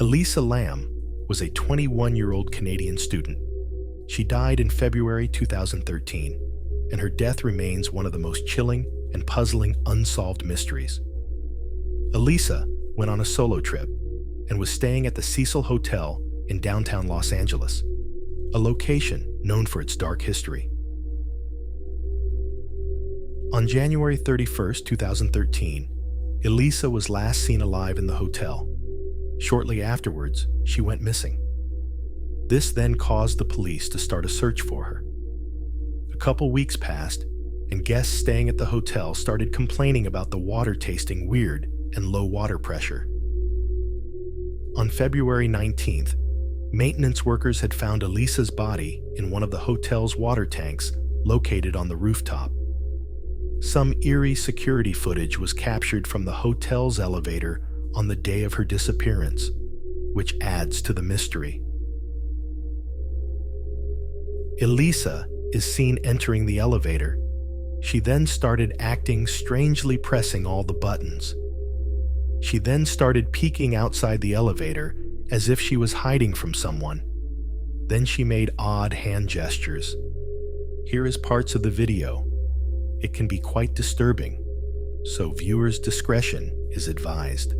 Elisa Lam was a 21-year-old Canadian student. She died in February 2013, and her death remains one of the most chilling and puzzling unsolved mysteries. Elisa went on a solo trip and was staying at the Cecil Hotel in downtown Los Angeles, a location known for its dark history. On January 31, 2013, Elisa was last seen alive in the hotel. Shortly afterwards, she went missing. This then caused the police to start a search for her. A couple weeks passed, and guests staying at the hotel started complaining about the water tasting weird and low water pressure. On February 19th, maintenance workers had found Elisa's body in one of the hotel's water tanks located on the rooftop. Some eerie security footage was captured from the hotel's elevator on the day of her disappearance, which adds to the mystery. Elisa is seen entering the elevator. She then started acting strangely, pressing all the buttons. She then started peeking outside the elevator as if she was hiding from someone. Then she made odd hand gestures. Here is parts of the video. It can be quite disturbing, so viewers' discretion is advised.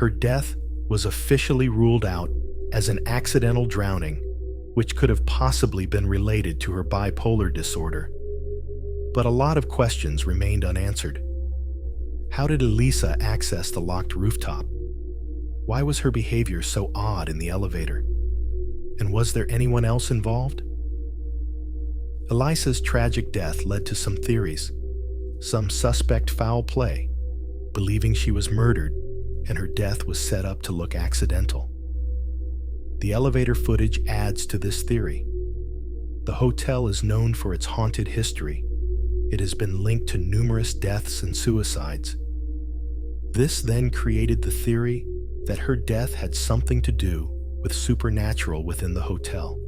Her death was officially ruled out as an accidental drowning, which could have possibly been related to her bipolar disorder. But a lot of questions remained unanswered. How did Elisa access the locked rooftop? Why was her behavior so odd in the elevator? And was there anyone else involved? Elisa's tragic death led to some theories. Some suspect foul play, believing she was murdered and her death was set up to look accidental. The elevator footage adds to this theory. The hotel is known for its haunted history. It has been linked to numerous deaths and suicides. This then created the theory that her death had something to do with supernatural within the hotel.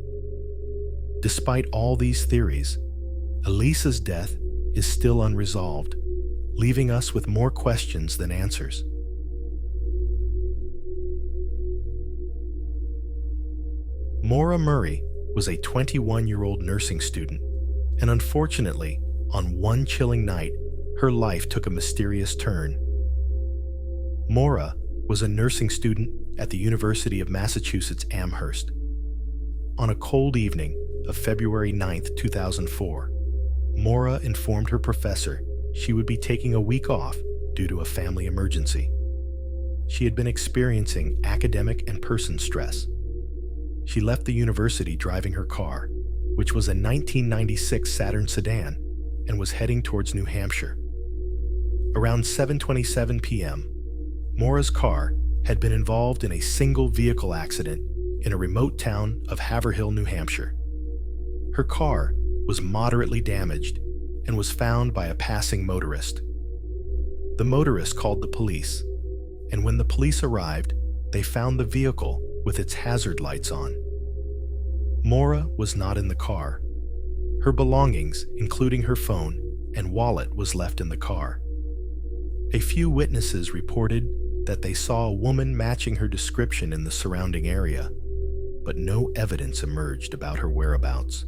Despite all these theories, Elisa's death is still unresolved, leaving us with more questions than answers. Maura Murray was a 21-year-old nursing student, and unfortunately, on one chilling night, her life took a mysterious turn. Maura was a nursing student at the University of Massachusetts Amherst. On a cold evening of February 9, 2004, Maura informed her professor she would be taking a week off due to a family emergency. She had been experiencing academic and person stress. She left the university driving her car, which was a 1996 Saturn sedan, and was heading towards New Hampshire. Around 7:27 p.m., Maura's car had been involved in a single vehicle accident in a remote town of Haverhill, New Hampshire. Her car was moderately damaged and was found by a passing motorist. The motorist called the police, and when the police arrived, they found the vehicle with its hazard lights on. Maura was not in the car. Her belongings, including her phone and wallet, was left in the car. A few witnesses reported that they saw a woman matching her description in the surrounding area, but no evidence emerged about her whereabouts.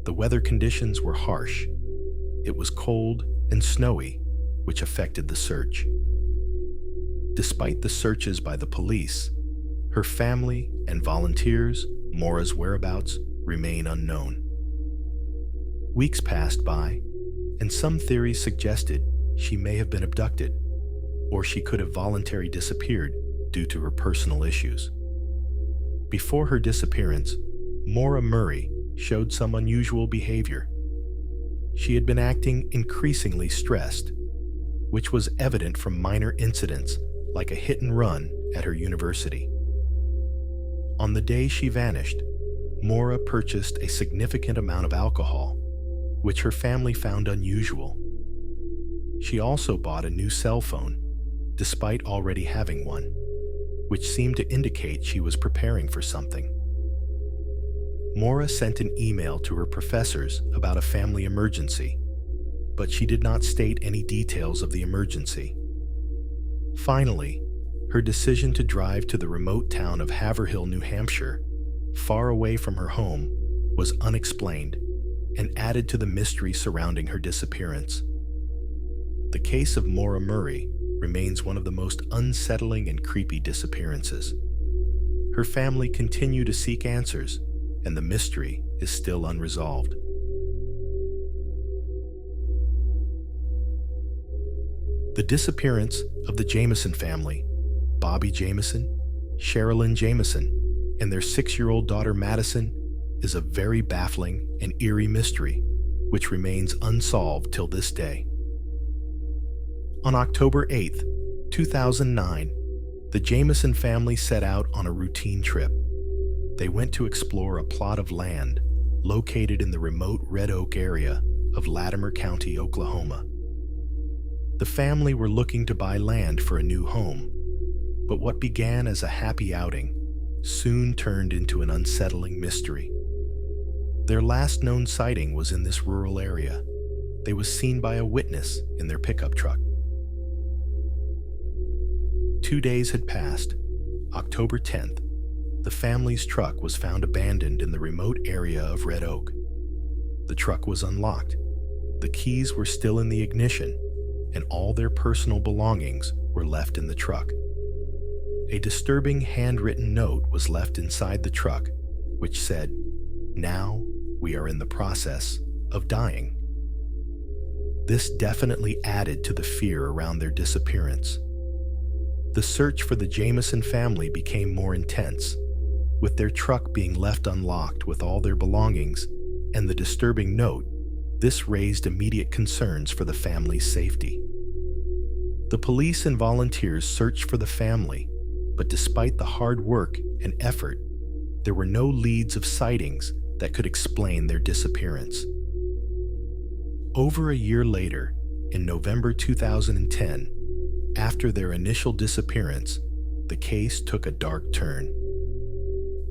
The weather conditions were harsh. It was cold and snowy, which affected the search. Despite the searches by the police, her family and volunteers, Maura's whereabouts remain unknown. Weeks passed by, and some theories suggested she may have been abducted, or she could have voluntarily disappeared due to her personal issues. Before her disappearance, Maura Murray showed some unusual behavior. She had been acting increasingly stressed, which was evident from minor incidents like a hit and run at her university. On the day she vanished, Maura purchased a significant amount of alcohol, which her family found unusual. She also bought a new cell phone, despite already having one, which seemed to indicate she was preparing for something. Maura sent an email to her professors about a family emergency, but she did not state any details of the emergency. Finally, her decision to drive to the remote town of Haverhill, New Hampshire, far away from her home, was unexplained and added to the mystery surrounding her disappearance. The case of Maura Murray remains one of the most unsettling and creepy disappearances. Her family continue to seek answers, and the mystery is still unresolved. The disappearance of the Jamison family, Bobby Jamison, Sherilyn Jamison, and their 6-year-old daughter Madison, is a very baffling and eerie mystery, which remains unsolved till this day. On October 8, 2009, the Jamison family set out on a routine trip. They went to explore a plot of land located in the remote Red Oak area of Latimer County, Oklahoma. The family were looking to buy land for a new home, but what began as a happy outing soon turned into an unsettling mystery. Their last known sighting was in this rural area. They was seen by a witness in their pickup truck. 2 days had passed. October 10th, the family's truck was found abandoned in the remote area of Red Oak. The truck was unlocked. The keys were still in the ignition, and all their personal belongings were left in the truck. A disturbing handwritten note was left inside the truck, which said, "Now we are in the process of dying." This definitely added to the fear around their disappearance. The search for the Jamison family became more intense, with their truck being left unlocked with all their belongings and the disturbing note. This raised immediate concerns for the family's safety. The police and volunteers searched for the family, but despite the hard work and effort, there were no leads of sightings that could explain their disappearance. Over a year later, in November 2010, after their initial disappearance, the case took a dark turn.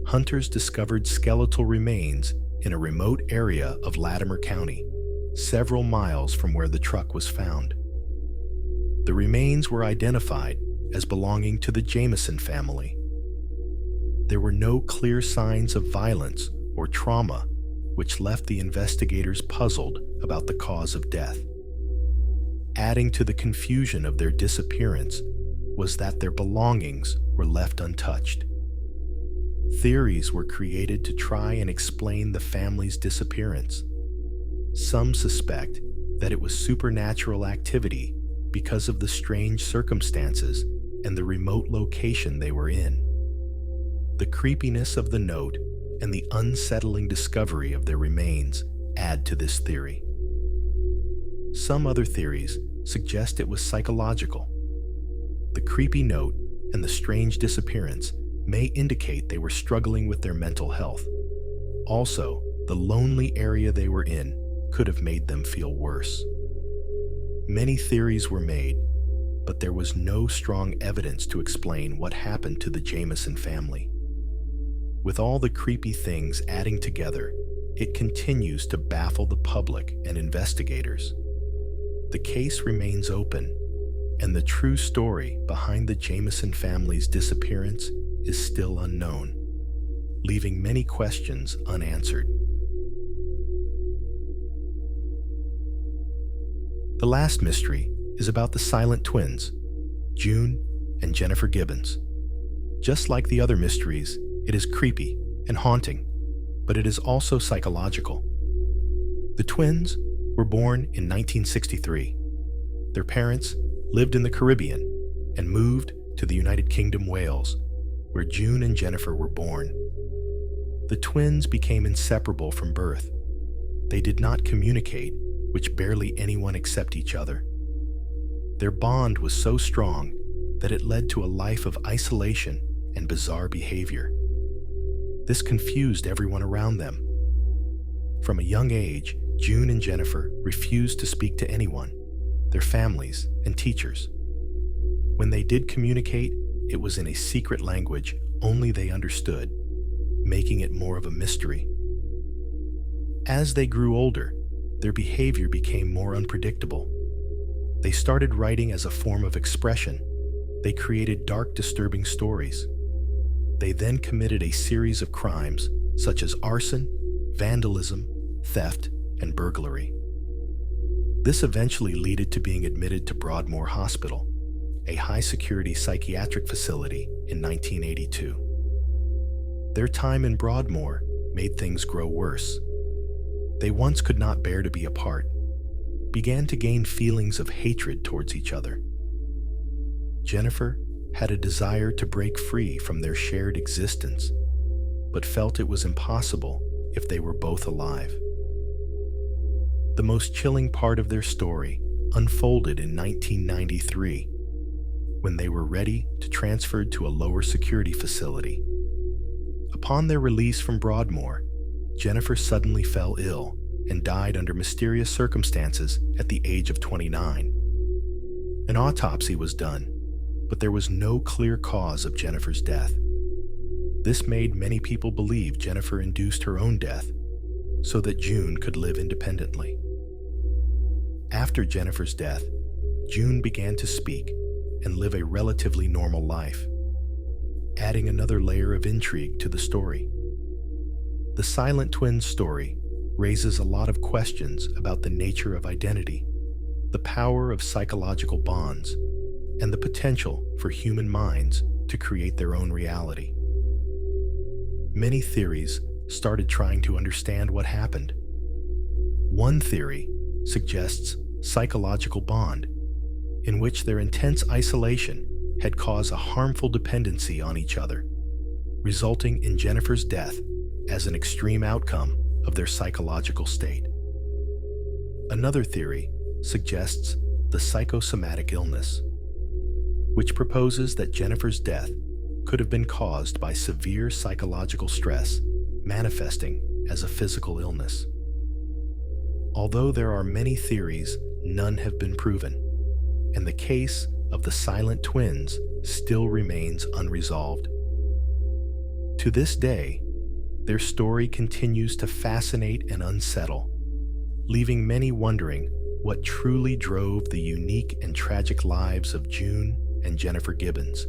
Hunters discovered skeletal remains in a remote area of Latimer County, several miles from where the truck was found. The remains were identified as belonging to the Jamison family. There were no clear signs of violence or trauma, which left the investigators puzzled about the cause of death. Adding to the confusion of their disappearance was that their belongings were left untouched. Theories were created to try and explain the family's disappearance. Some suspect that it was supernatural activity because of the strange circumstances and the remote location they were in. The creepiness of the note and the unsettling discovery of their remains add to this theory. Some other theories suggest it was psychological. The creepy note and the strange disappearance may indicate they were struggling with their mental health. Also, the lonely area they were in could have made them feel worse. Many theories were made, but there was no strong evidence to explain what happened to the Jamison family. With all the creepy things adding together, it continues to baffle the public and investigators. The case remains open, and the true story behind the Jamison family's disappearance is still unknown, leaving many questions unanswered. The last mystery is about the silent twins, June and Jennifer Gibbons. Just like the other mysteries, it is creepy and haunting, but it is also psychological. The twins were born in 1963. Their parents lived in the Caribbean and moved to the United Kingdom, Wales, where June and Jennifer were born. The twins became inseparable from birth. They did not communicate, which barely anyone except each other. Their bond was so strong that it led to a life of isolation and bizarre behavior. This confused everyone around them. From a young age, June and Jennifer refused to speak to anyone, their families and teachers. When they did communicate, it was in a secret language only they understood, making it more of a mystery. As they grew older, their behavior became more unpredictable. They started writing as a form of expression. They created dark, disturbing stories. They then committed a series of crimes such as arson, vandalism, theft, and burglary. This eventually led to being admitted to Broadmoor Hospital, a high-security psychiatric facility, in 1982. Their time in Broadmoor made things grow worse. They once could not bear to be apart, began to gain feelings of hatred towards each other. Jennifer had a desire to break free from their shared existence, but felt it was impossible if they were both alive. The most chilling part of their story unfolded in 1993, when they were ready to transfer to a lower security facility. Upon their release from Broadmoor, Jennifer suddenly fell ill and died under mysterious circumstances at the age of 29. An autopsy was done, but there was no clear cause of Jennifer's death. This made many people believe Jennifer induced her own death so that June could live independently. After Jennifer's death, June began to speak and live a relatively normal life, adding another layer of intrigue to the story. The Silent Twins story raises a lot of questions about the nature of identity, the power of psychological bonds, and the potential for human minds to create their own reality. Many theories started trying to understand what happened. One theory suggests psychological bond, in which their intense isolation had caused a harmful dependency on each other, resulting in Jennifer's death as an extreme outcome of their psychological state. Another theory suggests the psychosomatic illness, which proposes that Jennifer's death could have been caused by severe psychological stress manifesting as a physical illness. Although there are many theories, none have been proven, and the case of the Silent Twins still remains unresolved. To this day, their story continues to fascinate and unsettle, leaving many wondering what truly drove the unique and tragic lives of June and Jennifer Gibbons